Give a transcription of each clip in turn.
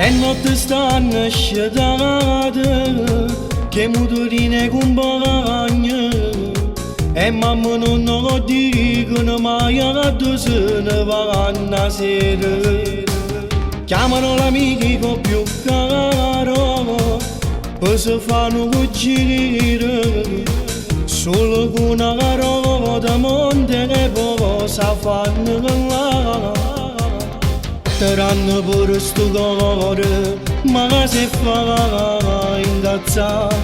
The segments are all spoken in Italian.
e notte stanno scegliendo che motorine compagna e mamma non lo dicono mai a due se ne vanno a sera. Chiamano l'amico più caro per se fanno un giro solo con una roba da monte e poi si fanno là. Teranno per sto cuore ma si fa incazzare.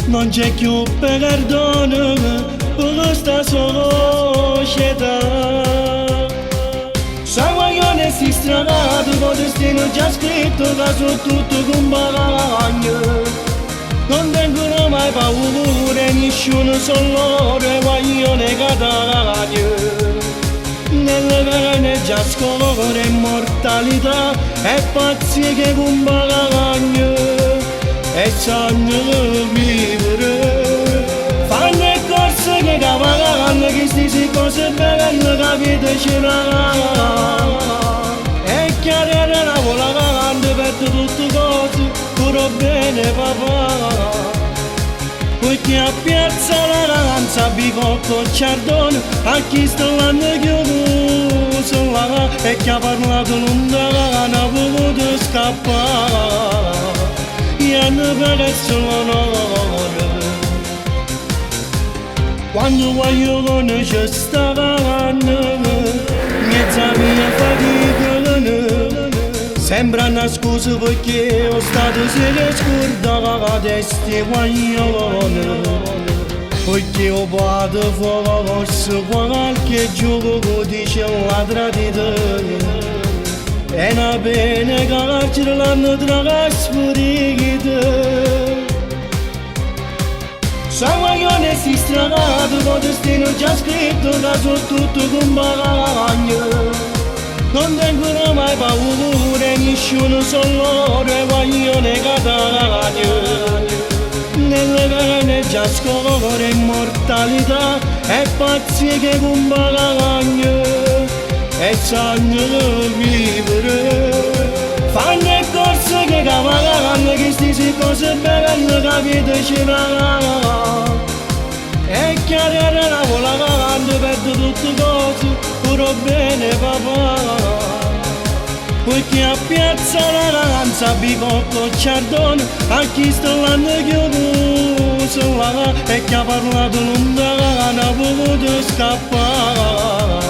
Non c'è più perdono per questa società. Saguaglione si stradato con destino già scritto che su tutto compagno. Non tengono mai paura, nessuno sono loro e guaglione catagno. Nelle vene già scorre immortalità e pazzi che compagno e sanno vivere. Fanno le corse che cavalcano, che stesse cose belle che vita ce l'ha. E chiarere la volante per tutte cose, pure bene papà. Perché a piazza la danza, bicocco, ciardone, a chi sta l'anno chiuso là e chi ha parlato lontano ha voluto scappare. Hanno perso l'onore. Quando guaglione ci stavano, mezza mia fatica, sembra una scusa perché lo Stato se ne scordava di sti guaglione. Perché ho fatto forse qualche gioco dice ladra di te. E una pena che carcere l'hanno trasferito. Saguaglione si stradato con destino già scritto che su tutto compagno. Non tengono mai paura, nessuno sono loro e guaglione catagno. Nelle vene già scorre immortalità e pazzi che compagno e sanno vivere. Fanno le corse che cavalcano, che stesse cose belle che vita ce l'ha. E chiarere la volante per tutte cose, pure bene papà. Perché a piazza la danza, bicocco, ciardone, a chi sta l'hanno chiuso là e chi ha parlato lontano ha voluto scappare.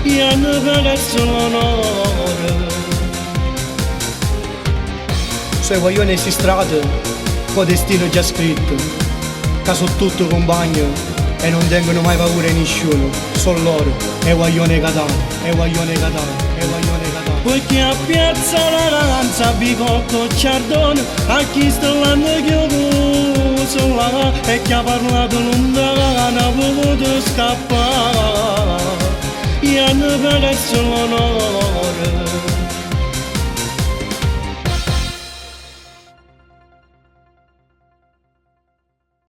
E hanno perso l'onore. Se guaglione si strada, con destino già scritto, che sono tutto compagno e non tengono mai paura nessuno, sono loro, e guaglione catano, e guaglione catano, e guaglione catano. Perché a piazza la danza, bicocco, ciardone, a chi sta l'hanno chiuso là e chi ha parlato lontano ha voluto scappare. E hanno perso l'onore.